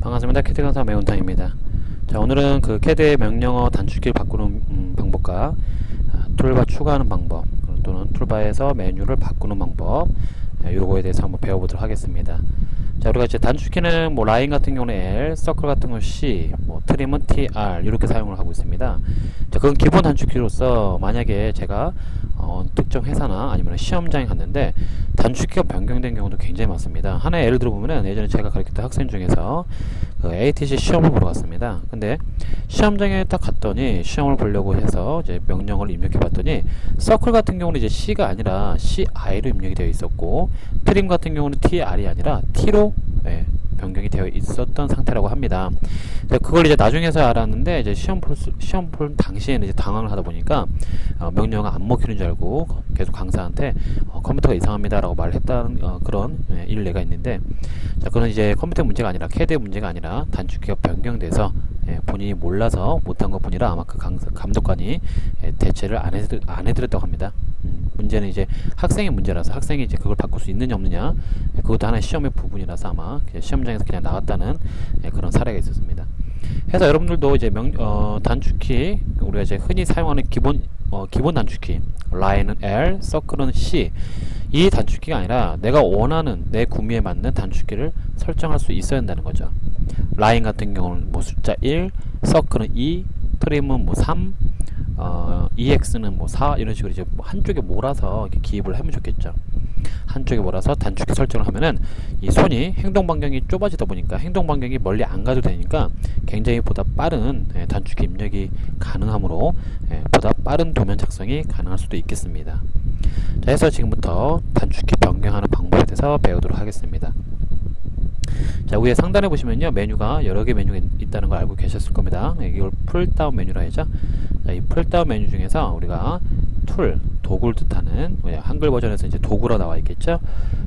반갑습니다. 캐드 강사 매운탕입니다. 자, 오늘은 그 캐드의 명령어 단축키를 바꾸는 방법과 툴바 추가하는 방법, 또는 툴바에서 메뉴를 바꾸는 방법, 요거에 대해서 한번 배워보도록 하겠습니다. 자, 우리가 이제 단축키는 뭐 라인 같은 경우는 L, 서클 같은 경우는 C, 뭐 트림은 TR 이렇게 사용을 하고 있습니다. 자, 그건 기본 단축키로서 만약에 제가 특정 회사나 아니면 시험장에 갔는데 단축키가 변경된 경우도 굉장히 많습니다. 하나의 예를 들어보면은 예전에 제가 가르쳤던 학생 중에서 그 ATC 시험을 보러 갔습니다. 근데 시험장에 딱 갔더니 시험을 보려고 해서 이제 명령어를 입력해 봤더니 서클 같은 경우는 이제 C가 아니라 CI로 입력이 되어 있었고 트림 같은 경우는 TR이 아니라 T로 변경이 되어 있었던 상태라고 합니다. 그걸 이제 나중에서 알았는데 이제 시험 볼 당시에는 이제 당황을 하다 보니까 명령어가 안 먹히는 줄 알고 계속 강사한테 컴퓨터가 이상합니다라고 말을 했다는 그런 일례가 있는데, 자, 그건 이제 컴퓨터 문제가 아니라 캐드의 문제가 아니라 단축키가 변경돼서 본인이 몰라서 못한 것 뿐이라 아마 그 감독관이 대체를 안 해드렸다고 합니다. 문제는 이제 학생의 문제라서 학생이 이제 그걸 바꿀 수 있느냐 없느냐, 그것도 하나의 시험의 부분이라서 아마 시험장에서 그냥 나왔다는 그런 사례가 있었습니다. 해서 여러분들도 이제 단축키, 우리가 이제 흔히 사용하는 기본 단축키, 라인은 L, 서클은 C, 이 단축키가 아니라 내가 원하는 내 구미에 맞는 단축키를 설정할 수 있어야 한다는 거죠. 라인 같은 경우는 뭐 숫자 1, 서클은 2, 트림은 뭐 3, EX는 뭐 4, 이런 식으로 이제 한쪽에 몰아서 이렇게 기입을 하면 좋겠죠. 한쪽에 몰아서 단축키 설정을 하면은 이 손이 행동 반경이 좁아지다 보니까 행동 반경이 멀리 안 가도 되니까 굉장히 보다 빠른 단축키 입력이 가능하므로 보다 빠른 도면 작성이 가능할 수도 있겠습니다. 자, 해서 지금부터 단축키 변경하는 방법에 대해서 배우도록 하겠습니다. 자, 위에 상단에 보시면요, 메뉴가 여러 개 메뉴가 있다는 걸 알고 계셨을 겁니다. 이걸 풀다운 메뉴라 하죠. 자, 이 풀다운 메뉴 중에서 우리가 툴, 도구를 뜻하는, 한글 버전에서 이제 도구로 나와 있겠죠.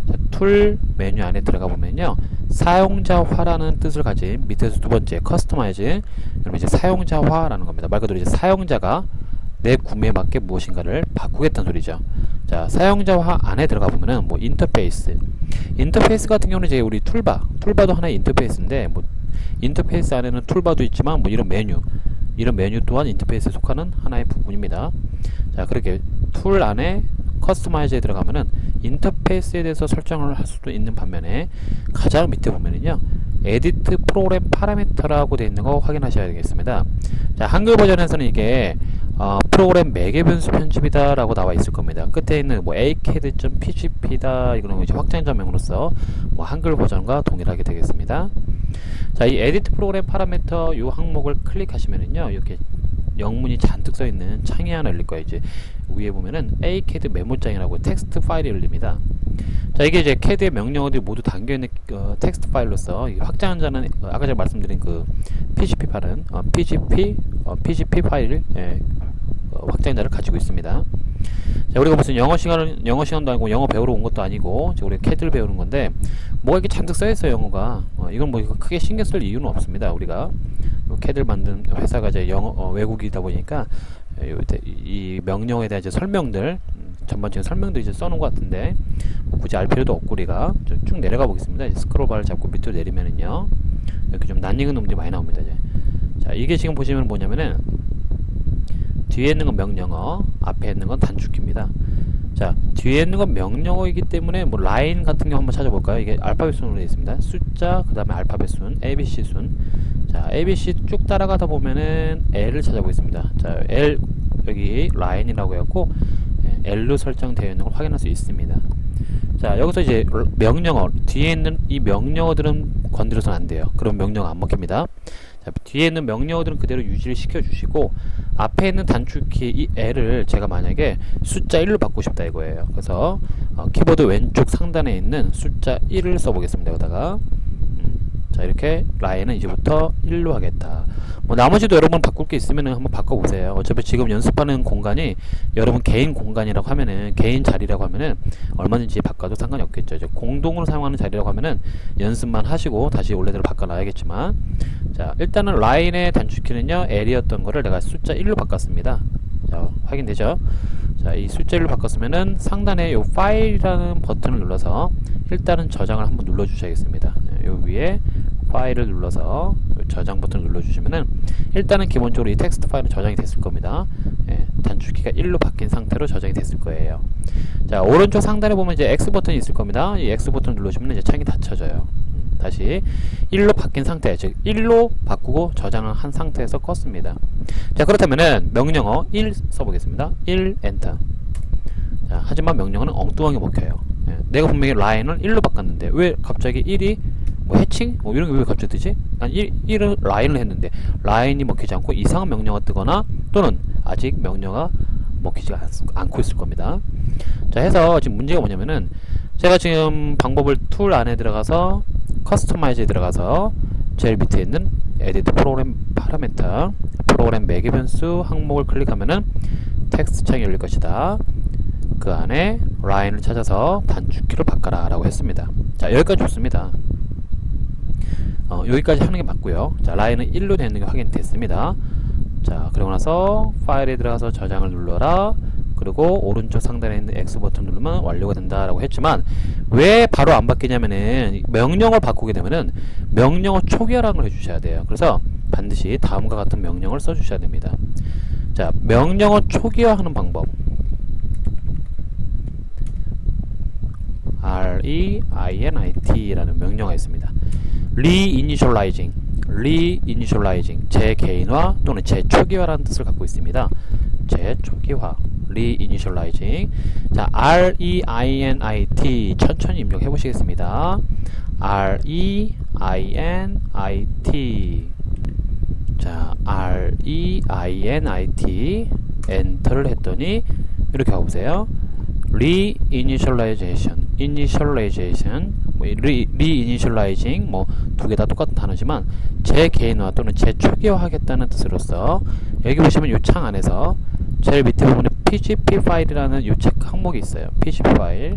자, 툴 메뉴 안에 들어가 보면요, 사용자화라는 뜻을 가진 밑에서 두 번째 커스터마이즈, 그러면 이제 사용자화라는 겁니다. 말 그대로 이제 사용자가 내 구매에 맞게 무엇인가를 바꾸겠다는 소리죠. 자, 사용자화 안에 들어가 보면은 뭐 인터페이스 같은 경우는 이제 우리 툴바도 하나의 인터페이스인데, 뭐 인터페이스 안에는 툴바도 있지만 뭐 이런 메뉴 또한 인터페이스에 속하는 하나의 부분입니다. 자, 그렇게 툴 안에 커스터마이즈에 들어가면은 인터페이스에 대해서 설정을 할 수도 있는 반면에 가장 밑에 보면은요, 에디트 프로그램 파라미터라고 되어 있는 거 확인하셔야 되겠습니다. 자, 한글 버전에서는 이게 프로그램 매개 변수 편집이다 라고 나와 있을 겁니다. 끝에 있는 뭐 acad.pgp다, 이거는 이제 확장자명으로서 뭐 한글 버전과 동일하게 되겠습니다. 자, 이 에디트 프로그램 파라미터 이 항목을 클릭하시면은요, 이렇게 영문이 잔뜩 써있는 창이 하나 열릴 거예요. 이제 위에 보면은 acad 메모장이라고 텍스트 파일이 열립니다. 자, 이게 이제 캐드의 명령어들이 모두 담겨있는 텍스트 파일로서 확장자는 아까 제가 말씀드린 그 PGP 파일은 PGP 파일 확장자를 가지고 있습니다. 자, 우리가 무슨 영어 시간도 아니고 영어 배우러 온 것도 아니고 우리가 캐드를 배우는 건데 뭐가 이렇게 잔뜩 써있어요, 영어가. 이건 뭐 크게 신경 쓸 이유는 없습니다. 우리가 캐드를 만든 회사가 이제 외국이다 보니까 이 명령어에 대한 이제 설명들, 전반적인 설명도 이제 써놓은 것 같은데 뭐 굳이 알 필요도 없고 우리가 쭉 내려가 보겠습니다. 스크롤바를 잡고 밑으로 내리면은요, 이렇게 좀 낯익은 놈들이 많이 나옵니다. 이제. 자, 이게 지금 보시면 뭐냐면은 뒤에 있는 건 명령어, 앞에 있는 건 단축키입니다. 자, 뒤에 있는 건 명령어이기 때문에 뭐 라인 같은 경우 한번 찾아볼까요? 이게 알파벳 순으로 되어 있습니다. 숫자, 그 다음에 알파벳 순, ABC 순. 자, ABC 쭉 따라가다 보면은 L을 찾아보겠습니다. 자, L, 여기 라인이라고 해갖고 L로 설정되어 있는 걸 확인할 수 있습니다. 자, 여기서 이제 명령어, 뒤에 있는 이 명령어들은 건드려서는 안 돼요. 그럼 명령어 안 먹힙니다. 자, 뒤에 있는 명령어들은 그대로 유지를 시켜주시고, 앞에 있는 단축키 이 L을 제가 만약에 숫자 1로 바꾸고 싶다 이거예요. 그래서 키보드 왼쪽 상단에 있는 숫자 1을 써보겠습니다. 여기다가 자, 이렇게 라인은 이제부터 1로 하겠다. 뭐 나머지도 여러분 바꿀 게 있으면 한번 바꿔보세요. 어차피 지금 연습하는 공간이 여러분 개인 공간이라고 하면은, 개인 자리라고 하면은 얼마든지 바꿔도 상관이 없겠죠. 이제 공동으로 사용하는 자리라고 하면은 연습만 하시고 다시 원래대로 바꿔놔야겠지만, 자, 일단은 라인의 단축키는요, L이었던 거를 내가 숫자 1로 바꿨습니다. 자, 확인되죠? 자, 이 숫자를 바꿨으면은 상단에 요 파일이라는 버튼을 눌러서 일단은 저장을 한번 눌러 주셔야겠습니다. 요 위에 파일을 눌러서 저장 버튼을 눌러주시면은 일단은 기본적으로 이 텍스트 파일은 저장이 됐을 겁니다. 예, 단축키가 1로 바뀐 상태로 저장이 됐을 거예요. 자, 오른쪽 상단에 보면 이제 X 버튼이 있을 겁니다. 이 X 버튼을 눌러주면 이제 창이 닫혀져요. 다시 1로 바뀐 상태, 즉 1로 바꾸고 저장을 한 상태에서 껐습니다. 자, 그렇다면은 명령어 1 써보겠습니다. 1 엔터. 자, 하지만 명령어는 엉뚱하게 먹혀요. 예, 내가 분명히 라인을 1로 바꿨는데 왜 갑자기 1이 뭐 해칭? 뭐 이런 게 왜 갑자기 뜨지? 난 1을 라인을 했는데 라인이 먹히지 않고 이상한 명령어가 뜨거나 또는 아직 명령어가 먹히지 않고 있을 겁니다. 자, 해서 지금 문제가 뭐냐면은 제가 지금 방법을 툴 안에 들어가서 커스터마이즈에 들어가서 제일 밑에 있는 에디트 프로그램 파라미터 프로그램 매개 변수 항목을 클릭하면은 텍스트 창이 열릴 것이다. 그 안에 라인을 찾아서 단축키를 바꿔라 라고 했습니다. 자, 여기까지 좋습니다. 여기까지 하는 게 맞고요. 자, 라인은 1로 되는 게 확인됐습니다. 자, 그리고 나서 파일에 들어가서 저장을 눌러라. 그리고 오른쪽 상단에 있는 X 버튼 누르면 완료가 된다라고 했지만 왜 바로 안 바뀌냐면은 명령어를 바꾸게 되면은 명령어 초기화라는 걸 해주셔야 돼요. 그래서 반드시 다음과 같은 명령어를 써주셔야 됩니다. 자, 명령어 초기화하는 방법 REINIT라는 명령어가 있습니다. Reinitializing, 재개인화 또는 재초기화라는 뜻을 갖고 있습니다. 재초기화, Reinitializing. 자, REINIT 천천히 입력해 보시겠습니다. REINIT. 자, REINIT 엔터를 했더니 이렇게 가보세요. Reinitialization, Initialization, Reinitializing 뭐 두 개 다 똑같은 단어지만 재개인화 또는 재초기화 하겠다는 뜻으로서 여기 보시면 이 창 안에서 제일 밑에 보면 PGP 파일이라는 이 체크 항목이 있어요. PGP 파일.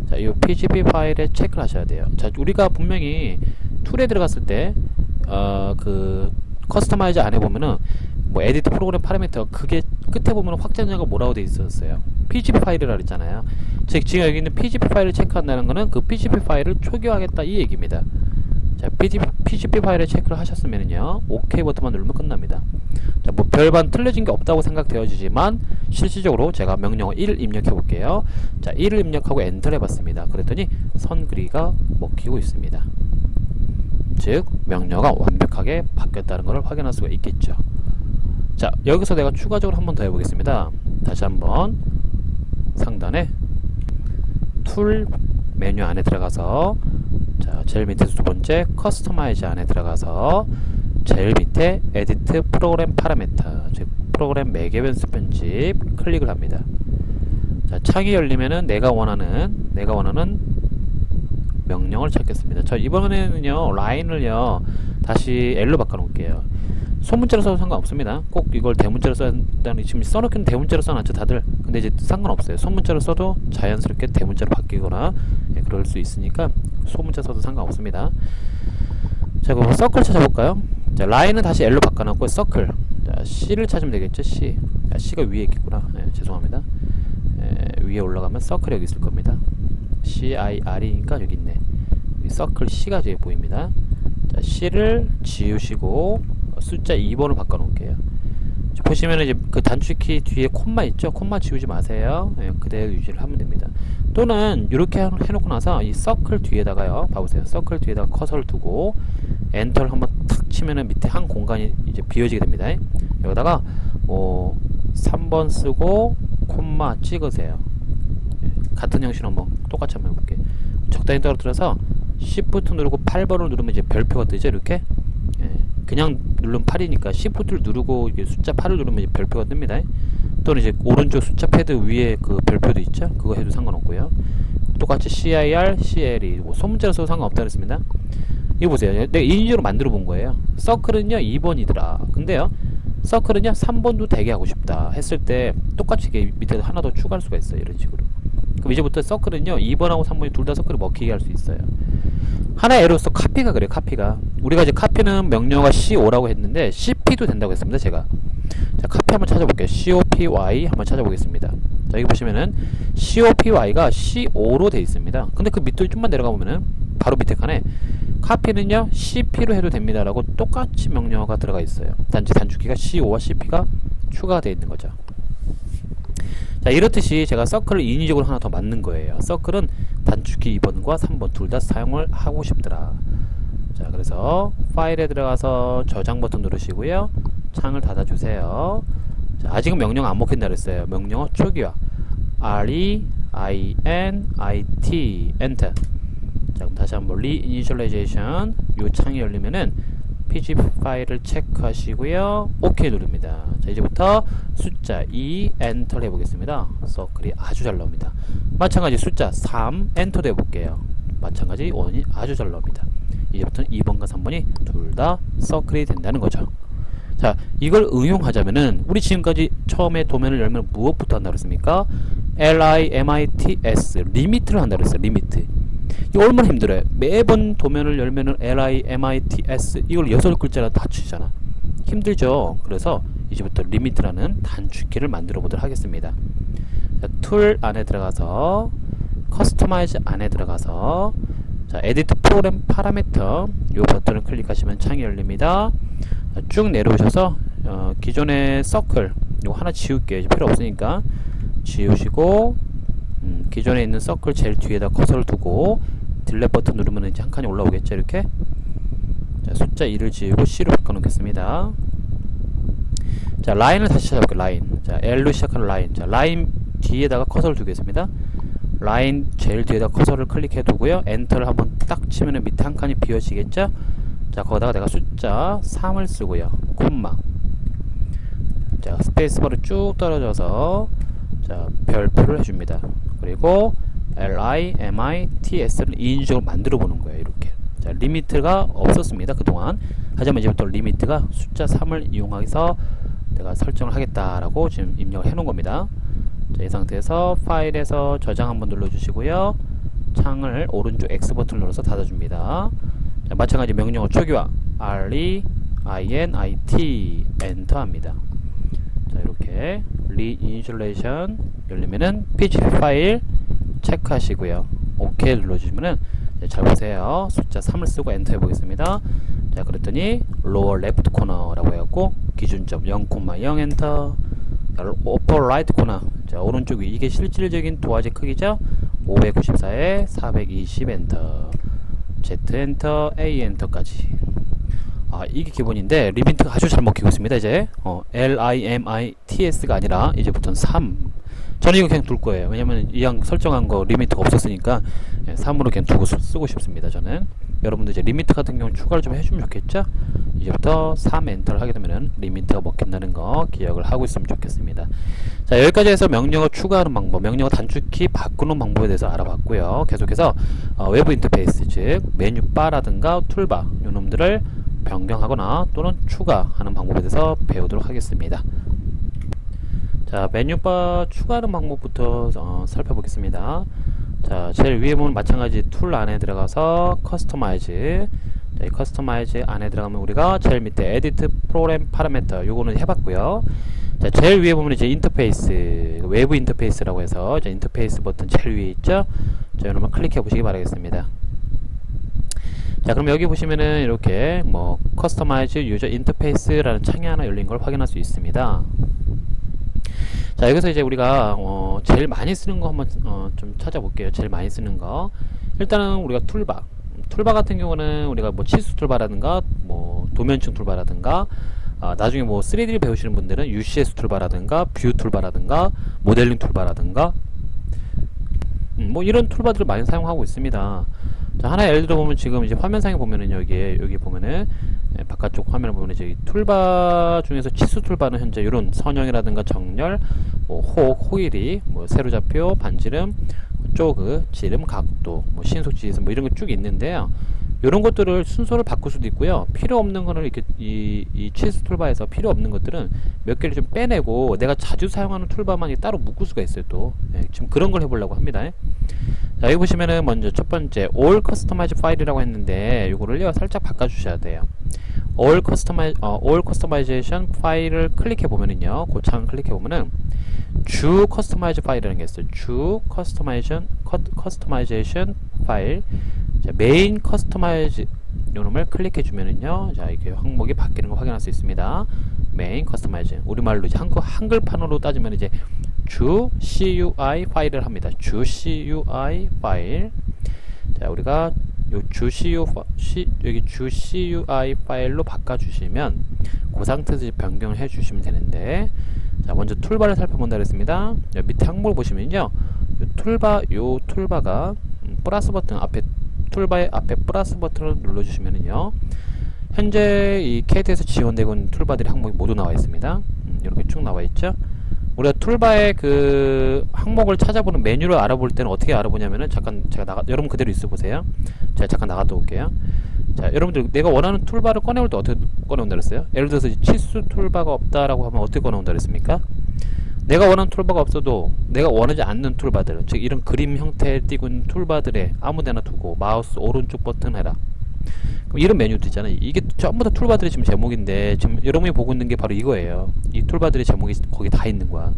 자, 이 PGP 파일에 체크를 하셔야 돼요. 자, 우리가 분명히 툴에 들어갔을 때 그 커스터마이즈 안에 보면은 뭐 에디트 프로그램 파라미터 그게 끝에 보면 확장자가 뭐라고 돼 있었어요. PGP 파일이라 그랬잖아요. 즉 지금 여기 있는 PGP 파일을 체크한다는 거는 그 PGP 파일을 초기화하겠다 이 얘기입니다. 자, PGP 파일을 체크를 하셨으면요 OK 버튼만 누르면 끝납니다. 자, 뭐 별반 틀려진 게 없다고 생각되어지지만 실질적으로 제가 명령어 1 입력해 볼게요. 자, 1을 입력하고 엔터를 해봤습니다. 그랬더니 선 그리가 먹히고 있습니다. 즉 명령어가 완벽하게 바뀌었다는 것을 확인할 수가 있겠죠. 자, 여기서 내가 추가적으로 한 번 더 해보겠습니다. 다시 한번 상단에 툴 메뉴 안에 들어가서 자, 제일 밑에서 두 번째 커스터마이즈 안에 들어가서 제일 밑에 에디트 프로그램 파라미터 즉 프로그램 매개 변수 편집 클릭을 합니다. 자, 창이 열리면은 내가 원하는 명령을 찾겠습니다. 저 이번에는요 라인을요 다시 L로 바꿔 놓을게요. 소문자로 써도 상관없습니다. 꼭 이걸 대문자로 써야 한다는, 지금 써놓기는 대문자로 써놨죠 다들. 근데 이제 상관없어요. 소문자로 써도 자연스럽게 대문자로 바뀌거나 그럴 수 있으니까 소문자 써도 상관없습니다. 자, 그럼 서클 찾아볼까요? 자, 라인은 다시 L로 바꿔놨고 서클. 자, C를 찾으면 되겠죠. C. 자, C가 위에 있겠구나. 죄송합니다. 위에 올라가면 서클이 여기 있을 겁니다. CIR이니까 여기 있네. 여기 서클 C가 저기 보입니다. 자, C를 지우시고 숫자 2번을 바꿔 놓을게요. 보시면은 이제 그 단축키 뒤에 콤마 있죠? 콤마 지우지 마세요. 그대로 유지를 하면 됩니다. 또는 이렇게 해놓고 나서 이 서클 뒤에다가요. 봐보세요. 서클 뒤에다가 커서를 두고 엔터를 한번 탁 치면은 밑에 한 공간이 이제 비어지게 됩니다. 여기다가 뭐 3번 쓰고 콤마 찍으세요. 같은 형식으로 한번 똑같이 한번 해볼게요. 적당히 떨어뜨려서 Shift 누르고 8번을 누르면 이제 별표가 뜨죠. 이렇게 그냥 누르면 8이니까 Shift를 누르고 이게 숫자 8을 누르면 이제 별표가 뜹니다. 또는 이제 오른쪽 숫자 패드 위에 그 별표도 있죠. 그거 해도 상관없고요. 똑같이 CIR, CL이 뭐 소문자로 써도 상관없다 그랬습니다. 이거 보세요. 내가 인위적으로 만들어 본 거예요. 서클은요 2번이더라. 근데요 서클은요 3번도 되게 하고 싶다 했을 때 똑같이 이렇게 밑에 하나 더 추가할 수가 있어요. 이런 식으로. 그럼 이제부터 서클은요 2번하고 3번이 둘 다 서클을 먹히게 할 수 있어요. 하나의 에러서 카피가 그래요. 카피가 우리가 이제 카피는 명령어가 C5라고 했는데 CP도 된다고 했습니다. 제가 자, 카피 한번 찾아볼게요. COPY 한번 찾아보겠습니다. 자, 여기 보시면은 COPY가 C5로 되어 있습니다. 근데 그 밑으로 좀만 내려가 보면은 바로 밑에 칸에 카피는요 cp로 해도 됩니다라고 똑같이 명령어가 들어가 있어요. 단지 단축키가 co와 cp가 추가가 되어 있는 거죠. 자, 이렇듯이 제가 서클을 인위적으로 하나 더 만든 거예요. 서클은 단축키 2번과 3번 둘 다 사용을 하고 싶더라. 자, 그래서 파일에 들어가서 저장 버튼 누르시고요. 창을 닫아주세요. 자, 아직은 명령 안 먹힌다 그랬어요. 명령어 초기화 REINIT 엔터. 자, 그럼 다시 한번 리이니셜라이제이션 요 창이 열리면은 PG 파일을 체크하시고요. OK 누릅니다. 자, 이제부터 숫자 2 엔터를 해보겠습니다. 서클이 아주 잘 나옵니다. 마찬가지 숫자 3 엔터도 해볼게요. 마찬가지 원이 아주 잘 나옵니다. 이제부터는 2번과 3번이 둘 다 서클이 된다는 거죠. 자, 이걸 응용하자면은 우리 지금까지 처음에 도면을 열면 무엇부터 한다 그랬습니까? LIMITS 리미트를 한다 그랬어요. 리미트. 이거 얼마나 힘들어요. 매번 도면을 열면은 LIMITS 이걸 6글자나 다 치잖아. 힘들죠. 그래서 이제부터 리미트라는 단축키를 만들어 보도록 하겠습니다. 자, 툴 안에 들어가서 커스터마이즈 안에 들어가서 자, 에디트 프로그램 파라미터 이 버튼을 클릭하시면 창이 열립니다. 자, 쭉 내려오셔서 기존의 서클 이거 하나 지울게요. 이제 필요 없으니까 지우시고 기존에 있는 서클 제일 뒤에다 커서를 두고 딜렛 버튼 누르면 이제 한 칸이 올라오겠죠. 이렇게 자, 숫자 2를 지우고 C로 바꿔놓겠습니다. 자, 라인을 다시 찾아볼게요. 라인. 자, L로 시작하는 라인. 자, 라인 뒤에다가 커서를 두겠습니다. 라인 제일 뒤에다 커서를 클릭해 두고요. 엔터를 한번 딱 치면은 밑에 한 칸이 비어지겠죠. 자, 거기다가 내가 숫자 3을 쓰고요. 콤마. 자, 스페이스바로 쭉 떨어져서 자, 별표를 해줍니다. 그리고 LIMITS를 인위적으로 만들어 보는 거예요. 이렇게. 자, 리미트가 없었습니다. 그동안. 하지만 이제부터 리미트가 숫자 3을 이용해서 내가 설정을 하겠다라고 지금 입력을 해 놓은 겁니다. 자, 이 상태에서 파일에서 저장 한번 눌러주시고요. 창을 오른쪽 X 버튼을 눌러서 닫아줍니다. 자, 마찬가지 명령어 초기화 REINIT 엔터 합니다. 자, 이렇게 리이니셜레이션 열리면은 PGP 파일 체크하시고요. OK 눌러주시면은 잘 보세요. 숫자 3을 쓰고 엔터 해보겠습니다. 자, 그랬더니 lower left corner라고 해갖고 기준점 0,0 엔터. 자, upper right corner. 자, 오른쪽 위 이게 실질적인 도화지 크기죠. 594에 420 엔터. Z 엔터, A 엔터까지. 아, 이게 기본인데 리미트가 아주 잘 먹히고 있습니다. 이제 LIMITS가 아니라 이제부터는 3. 저는 이거 그냥 둘 거예요. 왜냐면 이왕 설정한 거 리미트가 없었으니까 3으로 그냥 두고 쓰고 싶습니다. 저는 여러분들 이제 리미트 같은 경우 추가를 좀 해주면 좋겠죠. 이제부터 3 엔터를 하게 되면은 리미트가 먹힌다는 거 기억을 하고 있으면 좋겠습니다. 자, 여기까지 해서 명령어 추가하는 방법, 명령어 단축키 바꾸는 방법에 대해서 알아봤고요. 계속해서 외부 인터페이스, 즉 메뉴 바라든가 툴바 요 놈들을 변경하거나 또는 추가하는 방법에 대해서 배우도록 하겠습니다. 자, 메뉴바 추가하는 방법부터 살펴보겠습니다. 자, 제일 위에 보면 마찬가지 툴 안에 들어가서 커스터마이즈. 자, 이 커스터마이즈 안에 들어가면 우리가 제일 밑에 에디트 프로그램 파라미터 요거는 해봤고요. 자, 제일 위에 보면 이제 인터페이스, 외부 인터페이스라고 해서 이제 인터페이스 버튼 제일 위에 있죠. 자, 여러분 클릭해 보시기 바라겠습니다. 자, 그럼 여기 보시면은 이렇게 뭐 커스터마이즈 유저 인터페이스라는 창이 하나 열린 걸 확인할 수 있습니다. 자, 여기서 이제 우리가 제일 많이 쓰는 거 한번 좀 찾아볼게요. 제일 많이 쓰는 거. 일단은 우리가 툴바 같은 경우는 우리가 뭐 치수 툴바라든가 뭐 도면층 툴바라든가 나중에 뭐 3D를 배우시는 분들은 UCS 툴바라든가 뷰 툴바라든가 모델링 툴바라든가 뭐 이런 툴바들을 많이 사용하고 있습니다. 자, 하나 예를 들어 보면 지금 이제 화면상에 보면은 여기 보면은 바깥쪽 화면을 보면 이제 툴바 중에서 치수 툴바는 현재 이런 선형이라든가 정렬, 뭐 호일이, 뭐 세로좌표, 반지름, 조그, 지름, 각도, 뭐 신속 지지선 뭐 이런 거 쭉 있는데요. 이런 것들을 순서를 바꿀 수도 있고요. 필요 없는 거는 이렇게 이 치수 툴바에서 필요 없는 것들은 몇 개를 좀 빼내고 내가 자주 사용하는 툴바만 따로 묶을 수가 있어요. 또 지금 그런 걸 해보려고 합니다. 자, 여기 보시면은 먼저 첫 번째 All Customize 파일이라고 했는데 이거를요 살짝 바꿔주셔야 돼요. All Customization 파일을 클릭해 보면은요, 그 창 클릭해 보면은 주 커스터마이즈 파일이라는 게 있어요. 주 커스터마이제이션 파일. 자, 메인 커스터마이즈 요놈을 클릭해 주면은요, 자 이렇게 항목이 바뀌는 걸 확인할 수 있습니다. 메인 커스터마이즈, 우리말로 이제 한글판으로 따지면 이제 주 CUI 파일을 합니다. 주 CUI 파일. 자, 우리가 요 여기 주 CUI 파일로 바꿔주시면 그 상태에서 변경을 해주시면 되는데, 자 먼저 툴바를 살펴본다 그랬습니다. 밑에 항목을 보시면요, 요 툴바가 플러스 버튼 앞에, 툴바의 앞에 플러스 버튼을 눌러주시면은요, 현재 이 CAD에서 지원되고 있는 툴바들이 항목이 모두 나와 있습니다. 이렇게 쭉 나와 있죠. 우리가 툴바의 그 항목을 찾아보는 메뉴를 알아볼 때는 어떻게 알아보냐면은, 잠깐 제가 여러분 그대로 있어 보세요. 제가 잠깐 나갔다 올게요. 자, 여러분들 내가 원하는 툴바를 꺼내올 때 어떻게 꺼내온다 그랬어요? 예를 들어서 치수 툴바가 없다라고 하면 어떻게 꺼내온다 그랬습니까? 내가 원하는 툴바가 없어도 내가 원하지 않는 툴바들, 즉 이런 그림 형태에 띄고 있는 툴바들에 아무데나 두고 마우스 오른쪽 버튼 해라. 그럼 이런 메뉴도 있잖아요. 이게 전부 다 툴바들의 지금 제목인데, 지금 여러분이 보고 있는 게 바로 이거예요. 이 툴바들의 제목이 거기 다 있는 거야.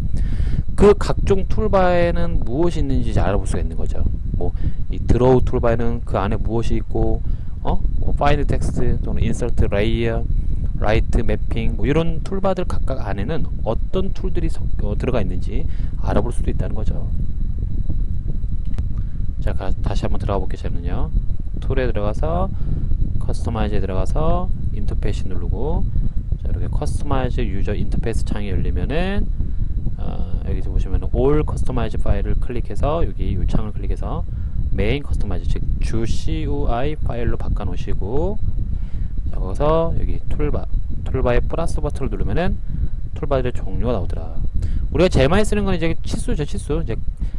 그 각종 툴바에는 무엇이 있는지 이제 알아볼 수가 있는 거죠. 뭐 이 드로우 툴바에는 그 안에 무엇이 있고, 뭐 파인드 텍스트 또는 인서트 레이어, 라이트 매핑, 뭐 이런 툴바들 각각 안에는 어떤 툴들이 들어가 있는지 알아볼 수도 있다는 거죠. 자, 다시 한번 들어가 볼게요. 저는요, 툴에 들어가서 커스터마이즈에 들어가서 인터페이스 누르고, 자, 이렇게 커스터마이즈 유저 인터페이스 창이 열리면은, 여기서 보시면은 올 커스터마이즈 파일을 클릭해서, 여기 이 창을 클릭해서 메인 커스터마이즈, 즉 주 CUI 파일로 바꿔 놓으시고, 자, 거기서 여기 툴바의 플러스 버튼을 누르면은 툴바들의 종류가 나오더라. 우리가 제일 많이 쓰는 건 이제 치수죠. 치수. 이제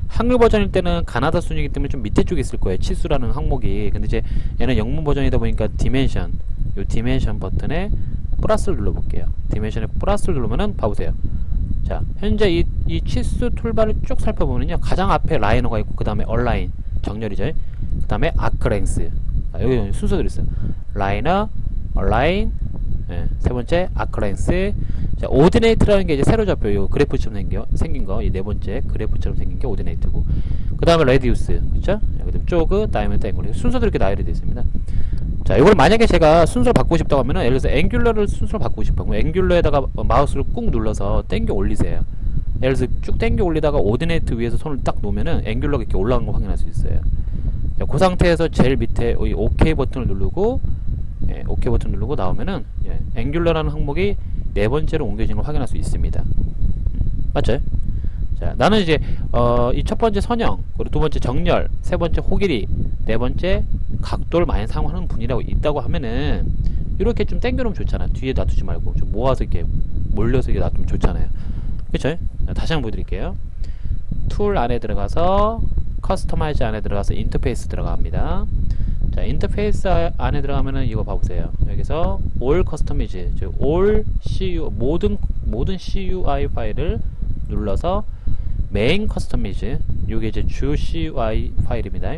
한글 버전일 때는 가나다 순이기 때문에 좀 밑에 쪽에 있을 거예요, 치수라는 항목이. 근데 이제 얘는 영문 버전이다 보니까 디멘션, 요 디멘션 버튼에 플러스를 눌러볼게요. 디멘션에 플러스를 누르면은 봐보세요. 자, 현재 이 치수 툴바를 쭉 살펴보면요, 가장 앞에 라이너가 있고, 그 다음에 얼라인, 정렬이죠. 그 다음에 아크랭스. 여기 순서들이 있어요. 라이너, 얼라인, 세 번째 아크랭스. 자, 오디네이트라는 게 이제 새로 잡혀요. 요 그래프처럼 생긴 거, 이 네 번째 그래프처럼 생긴 게 오디네이트고, 그 다음에 레디우스, 그쵸? 그 다음에 쪼그, 다이아몬드 앵글, 순서도 이렇게 나열이 되어 있습니다. 자, 이걸 만약에 제가 순서를 바꾸고 싶다고 하면은, 예를 들어서 앵귤러를 순서를 바꾸고 싶다고 하면 앵귤러에다가 마우스를 꾹 눌러서 당겨 올리세요. 예를 들어서 쭉 당겨 올리다가 오디네이트 위에서 손을 딱 놓으면은 앵귤러가 이렇게 올라간 거 확인할 수 있어요. 자, 그 상태에서 제일 밑에 이 OK 버튼을 누르고, OK 버튼 누르고 나오면은, 앵귤러라는 항목이 네 번째로 옮겨진 걸 확인할 수 있습니다. 맞죠? 자, 나는 이제 이 첫 번째 선형, 그리고 두 번째 정렬, 세 번째 호길이, 네 번째 각도를 많이 사용하는 분이라고 있다고 하면은, 이렇게 좀 당겨놓으면 좋잖아. 뒤에 놔두지 말고 좀 모아서 이렇게 몰려서 이렇게 놔두면 좋잖아요. 그쵸? 다시 한번 보여드릴게요. 툴 안에 들어가서 커스터마이즈 안에 들어가서 인터페이스 들어갑니다. 자, 인터페이스 안에 들어가면은 이거 봐보세요. 여기서 all customize, 즉 all 모든 CUI 파일을 눌러서 main customize, 요게 이제 주 CUI 파일입니다.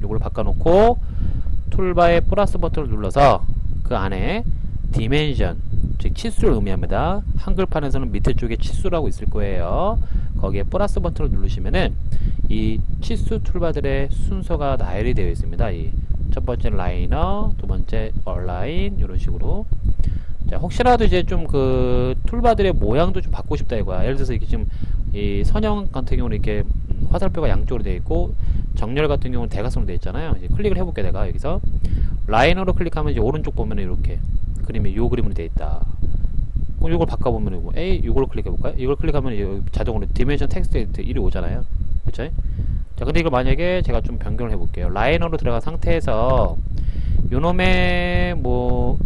요걸 바꿔놓고 툴바의 플러스 버튼을 눌러서 그 안에 dimension, 즉 치수를 의미합니다. 한글판에서는 밑에 쪽에 치수라고 있을 거예요. 거기에 플러스 버튼을 누르시면은 이 치수 툴바들의 순서가 나열이 되어 있습니다. 이 첫 번째 라이너, 두 번째 얼라인, 이런 식으로. 자, 혹시라도 이제 좀 그 툴바들의 모양도 좀 바꾸고 싶다 이거야. 예를 들어서 이렇게 지금 이 선형 같은 경우는 이렇게 화살표가 양쪽으로 되어 있고, 정렬 같은 경우는 대각선으로 되어 있잖아요. 이제 클릭을 해볼게. 내가 여기서 라이너로 클릭하면 이제 오른쪽 보면 이렇게 그림이 요 그림으로 되어 있다. 그럼 이걸 바꿔보면 이거 이걸 클릭해볼까요? 이걸 클릭하면 이제 자동으로 디멘션 텍스트 에디터 1이 오잖아요. 그쵸? 자, 근데 이걸 만약에 제가 좀 변경을 해볼게요. 라이너로 들어간 상태에서 요놈의 뭐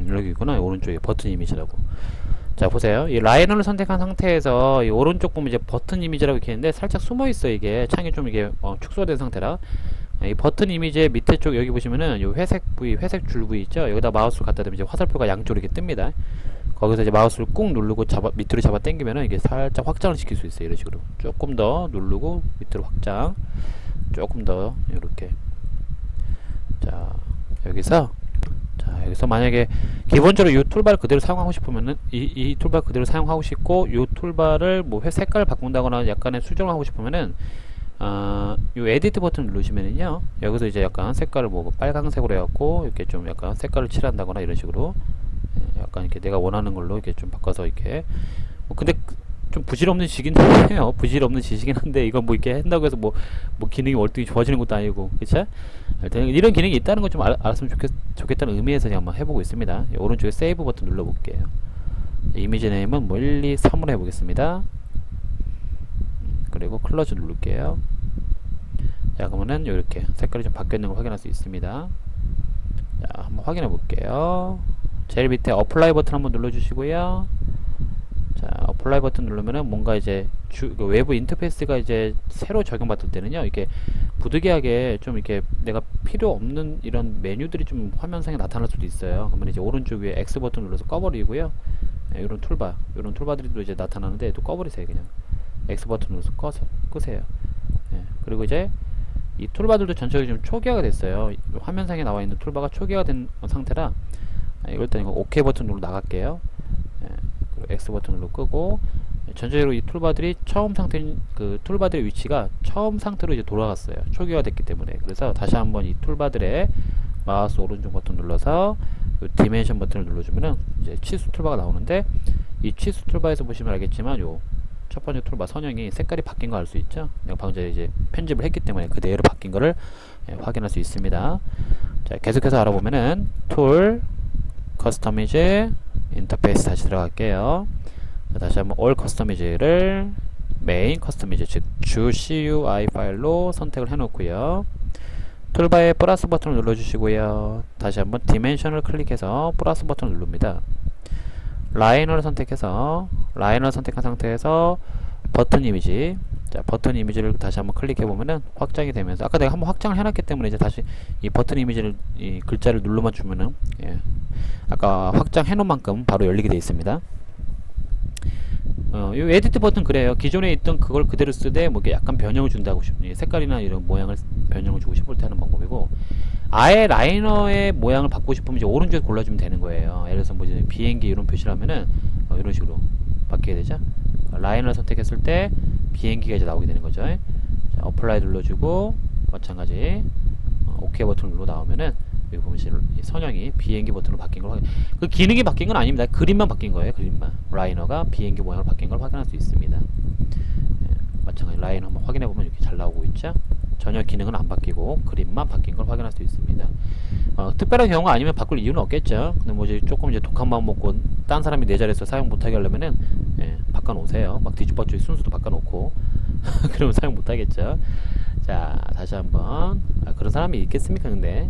여기 있구나. 오른쪽에 버튼 이미지라고. 자, 보세요. 이 라이너를 선택한 상태에서 이 오른쪽 보면 이제 버튼 이미지라고 이렇게 있는데, 살짝 숨어 있어. 이게 창이 좀 이게 축소된 상태라. 이 버튼 이미지의 밑에 쪽 여기 보시면은 요 회색 부위, 회색 줄 부위 있죠? 여기다 마우스를 갖다 대면 이제 화살표가 양쪽으로 이렇게 뜹니다. 거기서 이제 마우스를 꾹 누르고 밑으로 잡아 당기면은 이게 살짝 확장을 시킬 수 있어요. 이런 식으로 조금 더 누르고 밑으로 확장, 조금 더 이렇게. 자, 여기서 만약에 기본적으로 이 툴바를 그대로 사용하고 싶으면은 이 툴바 그대로 사용하고 싶고, 이 툴바를 뭐 색깔을 바꾼다거나 약간의 수정을 하고 싶으면은 요 에디트 버튼 누르시면은요, 여기서 이제 약간 색깔을 뭐 빨강색으로 해갖고 이렇게 좀 약간 색깔을 칠한다거나 이런 식으로 약간 이렇게 내가 원하는 걸로 이렇게 좀 바꿔서 이렇게 근데 좀 부질없는 지긴 해요. 부질없는 지시긴 한데 이건 뭐 이렇게 한다고 해서 뭐 기능이 월등히 좋아지는 것도 아니고, 그쵸? 일단 이런 기능이 있다는 걸 좀 알았으면 좋겠다는 의미에서 그냥 한번 해보고 있습니다. 오른쪽에 세이브 버튼 눌러볼게요. 이미지 네임은 뭐 1, 2, 3으로 해보겠습니다. 그리고 클로즈 누를게요. 자, 그러면은 이렇게 색깔이 좀 바뀌었는 걸 확인할 수 있습니다. 자, 한번 확인해 볼게요. 제일 밑에 어플라이 버튼 한번 눌러주시고요. 자, 어플라이 버튼 누르면은 뭔가 이제 외부 인터페이스가 이제 새로 적용받을 때는요, 이게 부득이하게 좀 이렇게 내가 필요 없는 이런 메뉴들이 좀 화면상에 나타날 수도 있어요. 그러면 이제 오른쪽 위에 X 버튼 눌러서 꺼버리고요. 네, 이런 툴바들이 또 이제 나타나는데 또 꺼버리세요. 그냥 X 버튼 눌러서 끄세요. 네, 그리고 이제 이 툴바들도 전체적으로 좀 초기화가 됐어요. 화면상에 나와 있는 툴바가 초기화가 된 상태라 이럴 때 이거 OK 버튼 눌러 나갈게요. 예, 그리고 X 버튼 눌러 끄고, 전체적으로 이 툴바들이 처음 상태인 그 툴바들의 위치가 처음 상태로 이제 돌아갔어요. 초기화 됐기 때문에. 그래서 다시 한번 이 툴바들의 마우스 오른쪽 버튼 눌러서 디멘션 버튼을 눌러주면은 이제 치수 툴바가 나오는데, 이 치수 툴바에서 보시면 알겠지만 요 첫 번째 툴바 선형이 색깔이 바뀐 거 알 수 있죠? 내가 방금 전에 이제 편집을 했기 때문에 그대로 바뀐 거를 확인할 수 있습니다. 자, 계속해서 알아보면은 툴, 커스터미즈, 인터페이스 다시 들어갈게요. 자, 다시 한번 all 커스터미즈를 메인 커스터미즈, 즉 주 CUI 파일로 선택을 해놓고요. 툴바에 플러스 버튼을 눌러주시고요. 다시 한번 디멘션을 클릭해서 플러스 버튼을 누릅니다. 라이너를 선택해서 라이너를 선택한 상태에서 버튼 이미지, 자, 버튼 이미지를 다시 한번 클릭해 보면은 확장이 되면서, 아까 내가 한번 확장을 해놨기 때문에 이제 다시 이 버튼 이미지를 이 글자를 눌러만 주면은 아까 확장해 놓은 만큼 바로 열리게 되어 있습니다. 이 에디트 버튼 그래요. 기존에 있던 그걸 그대로 쓰되 뭐 약간 변형을 준다고 색깔이나 이런 모양을 변형을 주고 싶을 때 하는 방법이고, 아예 라이너의 모양을 바꾸고 싶으면 이제 오른쪽에 골라주면 되는 거예요. 예를 들어서 뭐 이제 비행기 이런 표시를 하면은 이런 식으로 바뀌게 되죠. 라이너를 선택했을 때 비행기가 이제 나오게 되는 거죠. 자, 어플라이 눌러주고 마찬가지 OK 버튼 눌러 나오면은 여기 보면 선형이 비행기 버튼으로 바뀐 걸 그 기능이 바뀐 건 아닙니다. 그림만 바뀐 거예요. 그림만. 라이너가 비행기 모양으로 바뀐 걸 확인할 수 있습니다. 마찬가지 라이너 한번 확인해 보면 이렇게 잘 나오고 있죠. 전혀 기능은 안 바뀌고 그림만 바뀐 걸 확인할 수 있습니다. 특별한 경우가 아니면 바꿀 이유는 없겠죠. 근데 뭐 이제 조금 이제 독한 마음 먹고 딴 사람이 내 자리에서 사용 못하게 하려면은 바꿔놓으세요. 막 뒤집어져 순서도 바꿔놓고 그러면 사용 못하겠죠. 자, 다시 한번 그런 사람이 있겠습니까? 근데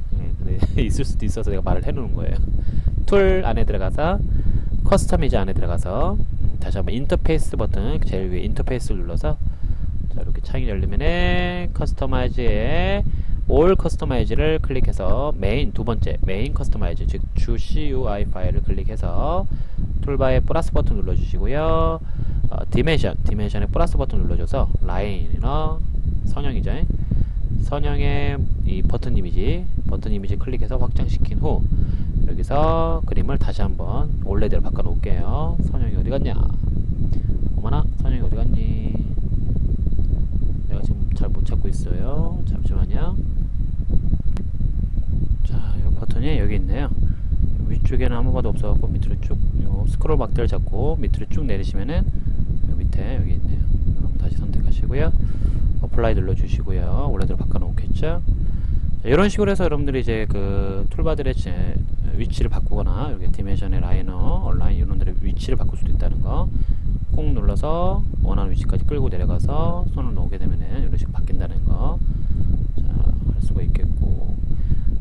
있을 수도 있어서 내가 말을 해놓은 거예요. 툴 안에 들어가서 커스터미즈 안에 들어가서 다시 한번 인터페이스 버튼 제일 위에 인터페이스를 눌러서, 자, 이렇게 창이 열리면은 커스터마이즈에 올 커스터마이즈를 클릭해서 메인 두 번째 메인 커스터마이즈, 즉 주 CUI 파일을 클릭해서 툴바에 플러스 버튼 눌러주시고요. 디멘션에 플러스 버튼 눌러줘서 라이너 선형이죠. 선형의 이 버튼 이미지 클릭해서 확장시킨 후 여기서 그림을 다시 한번 원래대로 바꿔 놓을게요. 선형이 어디 갔냐? 어머나, 선형이 어디 갔니? 내가 지금 잘 못 찾고 있어요. 잠시만요. 자, 이 버튼이 여기 있네요. 위쪽에는 아무 것도 없어갖고 밑으로 쭉 스크롤 박대를 잡고 밑으로 쭉 내리시면은 여기 밑에 여기 있네요. 그럼 다시 선택하시고요. 어플라이 눌러주시고요. 원래대로 바꿔놓겠죠. 자, 이런 식으로 해서 여러분들이 이제 그 툴바들의 위치를 바꾸거나 이렇게 디멘션의 라이너, 온라인 이런 들의 위치를 바꿀 수도 있다는 거 꾹 눌러서 원하는 위치까지 끌고 내려가서 손을 놓게 되면은 이런 식으로 바뀐다는 거, 자, 할 수가 있겠고.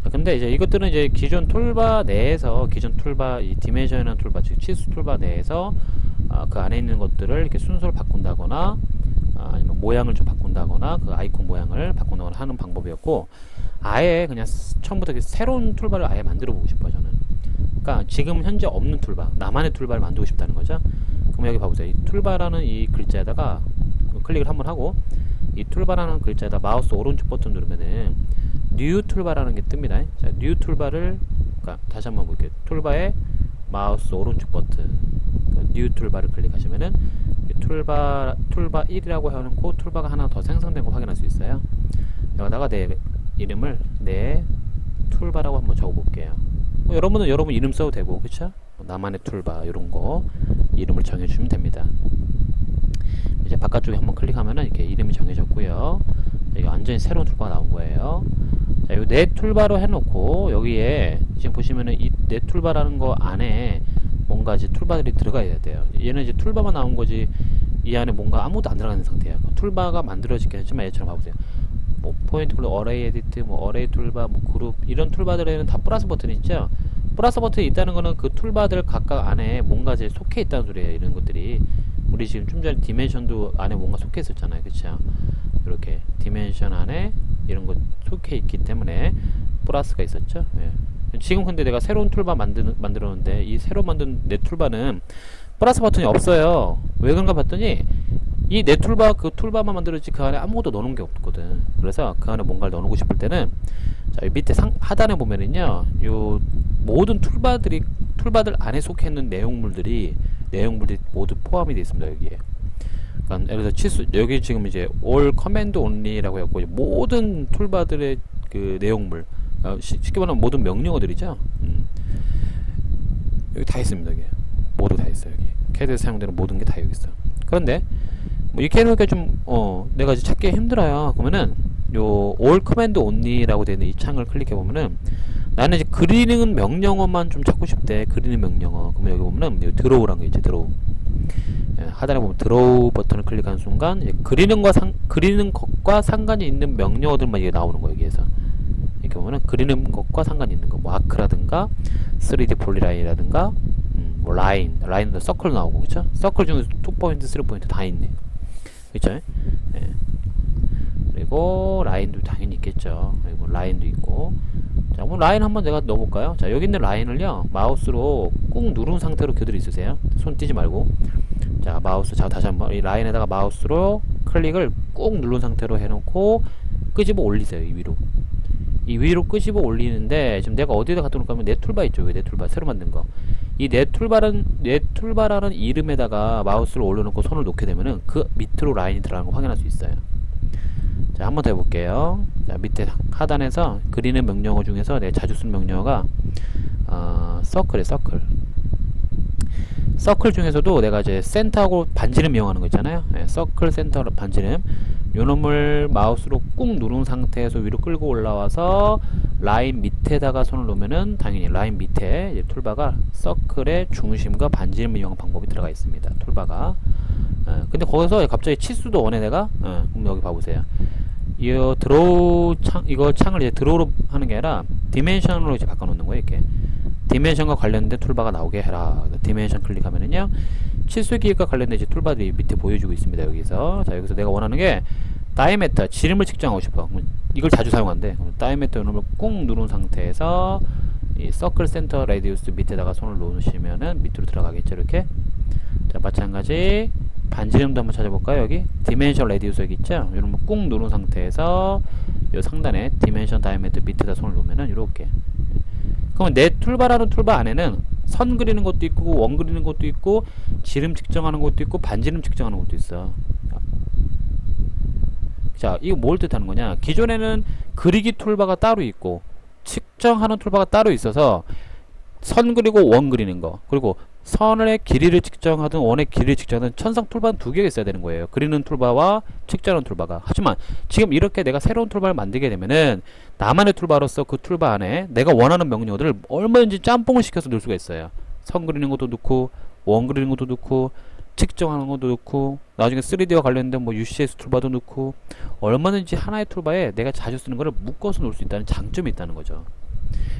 자, 근데 이제 이것들은 이제 기존 툴바 내에서 기존 툴바 이 디멘션이라는 툴바, 즉 치수 툴바 내에서 그 안에 있는 것들을 이렇게 순서를 바꾼다거나 아니면 모양을 좀 바꾼다거나 그 아이콘 모양을 바꾼다거나 하는 방법이었고, 아예 그냥 처음부터 새로운 툴바를 아예 만들어 보고 싶어요. 저는. 그러니까 지금 현재 없는 툴바, 나만의 툴바를 만들고 싶다는 거죠. 그럼 여기 봐보세요. 이 툴바라는 이 글자에다가 클릭을 한번 하고 이 툴바라는 글자에다 마우스 오른쪽 버튼 누르면은 뉴 툴바라는 게 뜹니다. 자, 뉴 툴바를, 그러니까 다시 한번 볼게요. 툴바에 마우스 오른쪽 버튼 뉴 툴바를 클릭하시면은 툴바 1이라고 해놓고 툴바가 하나 더 생성된 걸 확인할 수 있어요. 여기다가 내 이름을 내 툴바라고 한번 적어볼게요. 여러분은 여러분 이름 써도 되고, 그쵸? 나만의 툴바 이런 거 이름을 정해주시면 됩니다. 이제 바깥쪽에 한번 클릭하면은 이렇게 이름이 정해졌고요. 이게 완전히 새로운 툴바가 나온 거예요. 자, 이 내 툴바로 해놓고 여기에 지금 보시면은 이 내 툴바라는 거 안에 뭔가 이제 툴바들이 들어가야 돼요. 얘는 이제 툴바만 나온 거지 이 안에 뭔가 아무것도 안 들어가는 상태야. 툴바가 만들어지긴 했지만 얘처럼 봐보세요. 뭐 포인트 툴, 어레이 에디트, 뭐 어레이 툴바, 뭐 그룹 이런 툴바들에는 다 플러스 버튼이 있죠. 플러스 버튼이 있다는 거는 그 툴바들 각각 안에 뭔가 이제 속해 있다는 소리예요. 이런 것들이 우리 지금 좀 전에 디멘션도 안에 뭔가 속해 있었잖아요. 그쵸? 이렇게 디멘션 안에 이런 거 속해 있기 때문에 플러스가 있었죠. 예. 지금 근데 내가 새로운 툴바 만들었는데 이 새로 만든 내 툴바는 플러스 버튼이 없어요. 왜 그런가 봤더니 이 내 툴바 그 툴바만 만들었지 그 안에 아무것도 넣어놓은 게 없거든. 그래서 그 안에 뭔가를 넣어놓고 싶을 때는 자, 이 밑에 하단에 보면은요, 요 모든 툴바들 안에 속해 있는 내용물들이 모두 포함이 되어 있습니다. 여기에. 그러니까 예를 들어서 치수 여기 지금 이제 all command only라고 해갖고 모든 툴바들의 그 내용물, 쉽게 말하면 모든 명령어들이죠. 여기 다 있습니다. 여기 모두 다 있어요. 여기 캐드에서 사용되는 모든 게 다 여기 있어. 그런데 뭐 이렇게 해놓으니까 좀 내가 이제 찾기 힘들어요. 그러면은 요 all command only라고 되어 있는 이 창을 클릭해 보면은 나는 이제 그리는 명령어만 좀 찾고 싶대. 그리는 명령어. 그러면 여기 보면은 여기 드로우라는 게 있지. 드로우. 예, 하단에 보면 드로우 버튼을 클릭하는 순간 이제 그리는 것과 상관이 있는 명령어들만 이게 나오는 거예요. 여기에서 이렇게 보면은 그리는 것과 상관이 있는 거, 뭐 아크라든가 3D 폴리라인이라든가 뭐 라인도 서클 나오고, 그쵸? 서클 중에서 2포인트, 3포인트 다 있네. 그쵸? 예. 그리고 라인도 당연히 있겠죠. 그리고 라인도 있고. 자, 그럼 라인 한번 내가 넣어볼까요? 자, 여기 있는 라인을요, 마우스로 꾹 누른 상태로 그대로 있으세요. 손 떼지 말고. 자, 마우스, 자, 다시 한번 이 라인에다가 마우스로 클릭을 꾹 누른 상태로 해놓고 끄집어 올리세요. 이 위로. 이 위로 끄집어 올리는데 지금 내가 어디에다 갖다 놓을까 하면 내 툴바 있죠. 내 툴바 새로 만든 거. 이 내 툴바라는 이름에다가 마우스를 올려놓고 손을 놓게 되면은 그 밑으로 라인이 들어가는 거 확인할 수 있어요. 자, 한번 더 해볼게요. 자, 밑에 하단에서 그리는 명령어 중에서 내가 자주 쓰는 명령어가 서클이에요. 서클 중에서도 내가 이제 센터하고 반지름 이용하는 거 있잖아요. 네, 서클, 센터, 반지름 요 놈을 마우스로 꾹 누른 상태에서 위로 끌고 올라와서 라인 밑에다가 손을 놓으면은 당연히 라인 밑에 이제 툴바가 서클의 중심과 반지름을 이용한 방법이 들어가 있습니다. 툴바가. 근데 거기서 갑자기 치수도 원해 내가. 그럼 여기 봐보세요. 이 드로우 이거 창을 이제 드로우로 하는 게 아니라 디멘션으로 이제 바꿔놓는 거예요. 이렇게 디멘션과 관련된 툴바가 나오게 해라. 디멘션 클릭하면은요, 치수 기획과 관련된 이제 툴바들이 밑에 보여주고 있습니다. 여기서. 자, 여기서 내가 원하는 게 다이메터, 지름을 측정하고 싶어. 이걸 자주 사용한대. 다이메터 이놈을 꾹 누른 상태에서 이 서클 센터 레디우스 밑에다가 손을 놓으시면은 밑으로 들어가겠죠. 이렇게. 자, 마찬가지 반지름도 한번 찾아볼까요? 여기 디멘션 레디우스 여기 있죠? 이런 거 꾹 누른 상태에서 요 상단에 디멘션 다이메터 밑에다 손을 놓으면은 이렇게. 그러면 내 툴바라는 툴바 안에는 선 그리는 것도 있고 원 그리는 것도 있고 지름 측정하는 것도 있고 반지름 측정하는 것도 있어. 자, 이거 뭘 뜻하는 거냐? 기존에는 그리기 툴바가 따로 있고 측정하는 툴바가 따로 있어서 선 그리고 원 그리는 거, 그리고 선의 길이를 측정하든 원의 길이를 측정하든 천상 툴바는 두 개가 있어야 되는 거예요. 그리는 툴바와 측정하는 툴바가. 하지만 지금 이렇게 내가 새로운 툴바를 만들게 되면은 나만의 툴바로서 그 툴바 안에 내가 원하는 명령어들을 얼마든지 짬뽕을 시켜서 넣을 수가 있어요. 선 그리는 것도 넣고 원 그리는 것도 넣고 측정하는 것도 넣고 나중에 3D와 관련된 뭐 UCS 툴바도 넣고 얼마든지 하나의 툴바에 내가 자주 쓰는 거를 묶어서 놓을 수 있다는 장점이 있다는 거죠.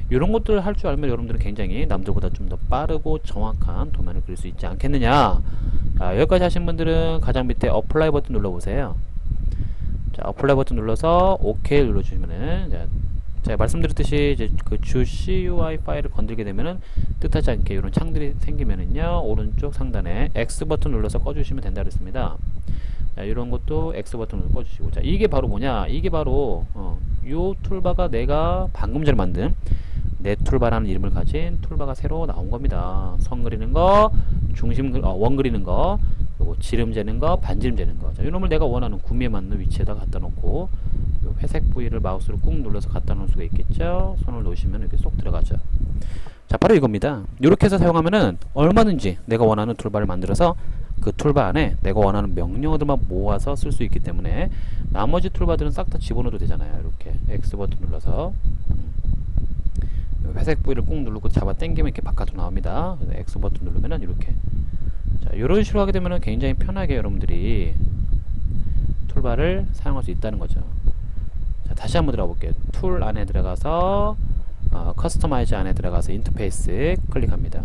이런 것들을 할 줄 알면 여러분들은 굉장히 남들보다 좀 더 빠르고 정확한 도면을 그릴 수 있지 않겠느냐. 자, 여기까지 하신 분들은 가장 밑에 어플라이 버튼 눌러보세요. 자, 어플라이 버튼 눌러서 OK 눌러주시면은, 제가 말씀드렸듯이 이제 그 주 CUI 파일을 건들게 되면은 뜻하지 않게 이런 창들이 생기면은요, 오른쪽 상단에 X 버튼 눌러서 꺼주시면 된다 그랬습니다. 자, 이런 것도 X 버튼을 꺼주시고. 자, 이게 바로 뭐냐? 이게 바로 요 툴바가 내가 방금 전에 만든 내 툴바라는 이름을 가진 툴바가 새로 나온 겁니다. 선 그리는 거, 중심 원 그리는 거, 요거 지름 재는 거, 반지름 재는 거. 자, 이놈을 내가 원하는 구미에 맞는 위치에다 갖다 놓고 요 회색 부위를 마우스로 꾹 눌러서 갖다 놓을 수가 있겠죠. 손을 놓으시면 이렇게 쏙 들어가죠. 자, 바로 이겁니다. 이렇게 해서 사용하면은 얼마든지 내가 원하는 툴바를 만들어서 그 툴바 안에 내가 원하는 명령어들만 모아서 쓸 수 있기 때문에 나머지 툴바들은 싹 다 집어넣어도 되잖아요. 이렇게 X 버튼 눌러서 회색 부위를 꾹 누르고 잡아 당기면 이렇게 바깥으로 나옵니다. X 버튼 누르면은 이렇게. 자, 이런 식으로 하게 되면은 굉장히 편하게 여러분들이 툴바를 사용할 수 있다는 거죠. 자, 다시 한번 들어가 볼게요. 툴 안에 들어가서 커스터마이즈 안에 들어가서 인터페이스 클릭합니다.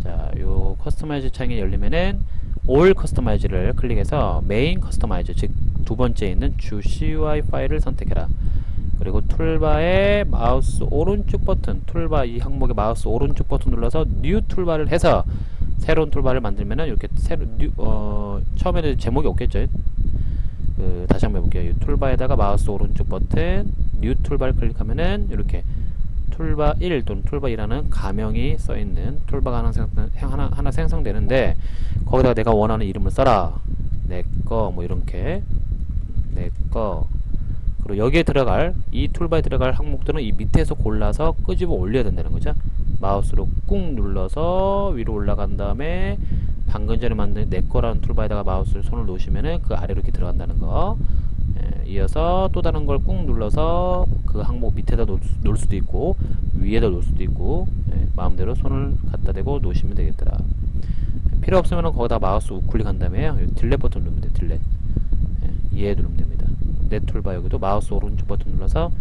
자, 요 커스터마이즈 창이 열리면은 올 커스터마이즈를 클릭해서 메인 커스터마이즈, 즉 두 번째 있는 주 CUI 파일을 선택해라. 그리고 툴바의 마우스 오른쪽 버튼, 툴바 이 항목의 마우스 오른쪽 버튼 눌러서 뉴 툴바를 해서 새로운 툴바를 만들면은 이렇게 처음에는 제목이 없겠죠. 다시 한번 해볼게요. 이 툴바에다가 마우스 오른쪽 버튼 뉴 툴바를 클릭하면은 이렇게 툴바 1 또는 툴바 2라는 가명이 써있는 툴바가 하나 생성되는데, 거기다가 내가 원하는 이름을 써라. 내꺼 뭐 이렇게 내꺼. 그리고 여기에 들어갈, 이 툴바에 들어갈 항목들은 이 밑에서 골라서 끄집어 올려야 된다는 거죠. 마우스로 꾹 눌러서 위로 올라간 다음에 방금 전에 만든 내꺼라는 툴바에다가 마우스를 손을 놓으시면은 그 아래로 이렇게 들어간다는 거. 이어서 또 다른 걸 꾹 눌러서 그 항목 밑에다 놓을 수도 있고 위에다 놓을 수도 있고, 마음대로 손을 갖다 대고 놓으시면 되겠더라. 필요 없으면 거기다 마우스 우클릭한 다음에 딜렛 버튼 누르면 돼요. 딜렛. 예 누르면 됩니다. 내 툴바 여기도 마우스 오른쪽 버튼 눌러서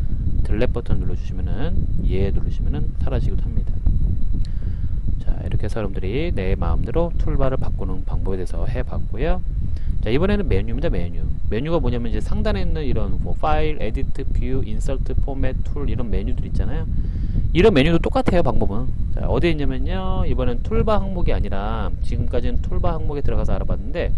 딜렛 버튼 눌러주시면은 예 누르시면은 사라지기도 합니다. 자, 이렇게 해서 여러분들이 내 마음대로 툴바를 바꾸는 방법에 대해서 해봤고요. 자, 이번에는 메뉴입니다. 메뉴가 뭐냐면 이제 상단에 있는 이런 뭐 파일, 에디트, 뷰, 인서트, 포맷, 툴 이런 메뉴들 있잖아요. 이런 메뉴도 똑같아요. 방법은. 자, 어디에 있냐면요, 이번엔 툴바 항목이 아니라 지금까지는 툴바 항목에 들어가서 알아봤는데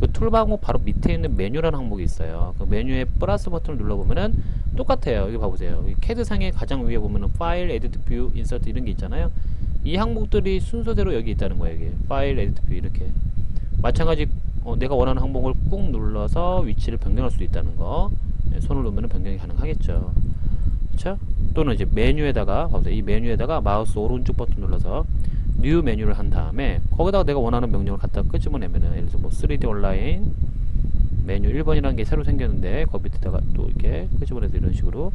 그 툴바 항목 바로 밑에 있는 메뉴라는 항목이 있어요. 그 메뉴에 플러스 버튼을 눌러보면은 똑같아요. 여기 봐보세요. 캐드 상의 가장 위에 보면은 파일, 에디트, 뷰, 인서트 이런 게 있잖아요. 이 항목들이 순서대로 여기 있다는 거예요. 여기 파일, 에디트, 뷰 이렇게. 마찬가지 내가 원하는 항목을 꾹 눌러서 위치를 변경할 수도 있다는 거. 손을 놓으면 변경이 가능하겠죠. 그쵸? 또는 이제 메뉴에다가 봐보세요. 이 메뉴에다가 마우스 오른쪽 버튼 눌러서 뉴 메뉴를 한 다음에 거기다가 내가 원하는 명령을 갖다 끄집어내면은, 예를 들어서 뭐 3D 온라인 메뉴 1번이라는 게 새로 생겼는데 거기 밑에다가 또 이렇게 끄집어내서 이런 식으로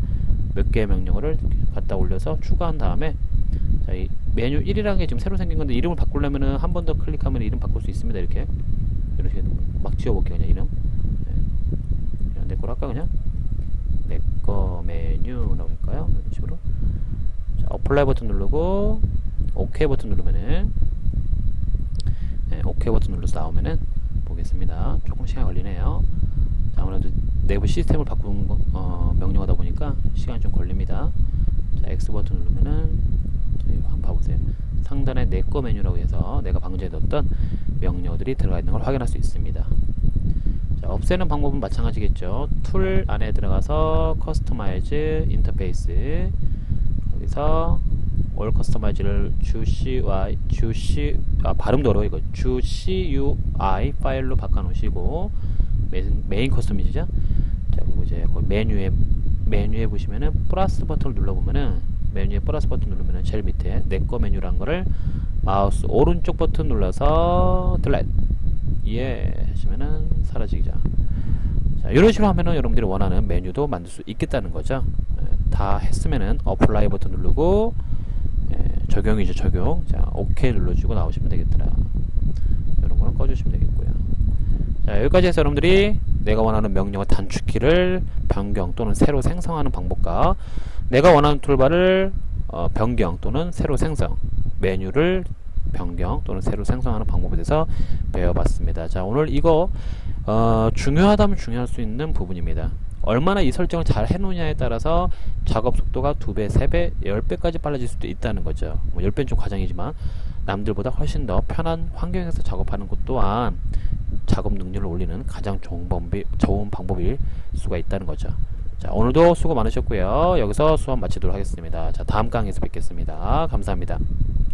몇 개의 명령어를 갖다 올려서 추가한 다음에, 자, 이 메뉴 1이라는 게 지금 새로 생긴 건데 이름을 바꾸려면은 한 번 더 클릭하면 이름 바꿀 수 있습니다. 이렇게 이런 식으로 막 지워볼게요. 그냥 이름. 그냥 내 거로 할까 그냥? 내 거 메뉴라고 할까요? 이런 식으로. 자, 어플라이 버튼 누르고 OK 버튼 누르면은, OK 버튼 눌러서 나오면은 보겠습니다. 조금 시간이 걸리네요. 자, 아무래도 내부 시스템을 바꾸는 명령하다 보니까 시간이 좀 걸립니다. 자, X 버튼 누르면은 한번 봐보세요. 상단에 내 거 메뉴라고 해서 내가 방금 전에 넣었던 명령어들이 들어가 있는 걸 확인할 수 있습니다. 자, 없애는 방법은 마찬가지겠죠. 툴 안에 들어가서 커스터마이즈 인터페이스, 거기서 올 커스터마이즈를 발음도 어려워 이거. 주 CUI 파일로 바꿔 놓으시고 메인 커스터마이즈죠. 자, 그리고 이제 거기 메뉴에 보시면은 플러스 버튼을 눌러보면은, 메뉴에 플러스 버튼 누르면은 제일 밑에 내 거 메뉴란 거를 마우스 오른쪽 버튼 눌러서 딜렛 예 하시면은 사라지죠. 자, 이런 식으로 하면은 여러분들이 원하는 메뉴도 만들 수 있겠다는 거죠. 다 했으면은 어플라이 버튼 누르고, 적용이죠, 적용. 자, OK 눌러주고 나오시면 되겠더라. 이런 거는 꺼주시면 되겠고요. 자, 여기까지 해서 여러분들이 내가 원하는 명령어 단축키를 변경 또는 새로 생성하는 방법과 내가 원하는 툴바를 변경 또는 새로 생성, 메뉴를 변경 또는 새로 생성하는 방법에 대해서 배워봤습니다. 자, 오늘 이거 중요하다면 중요할 수 있는 부분입니다. 얼마나 이 설정을 잘 해놓냐에 따라서 작업 속도가 2배, 3배, 10배까지 빨라질 수도 있다는 거죠. 뭐 10배는 좀 과장이지만 남들보다 훨씬 더 편한 환경에서 작업하는 것 또한 작업 능률을 올리는 가장 좋은 방법일 수가 있다는 거죠. 자, 오늘도 수고 많으셨고요. 여기서 수업 마치도록 하겠습니다. 자, 다음 강의에서 뵙겠습니다. 감사합니다.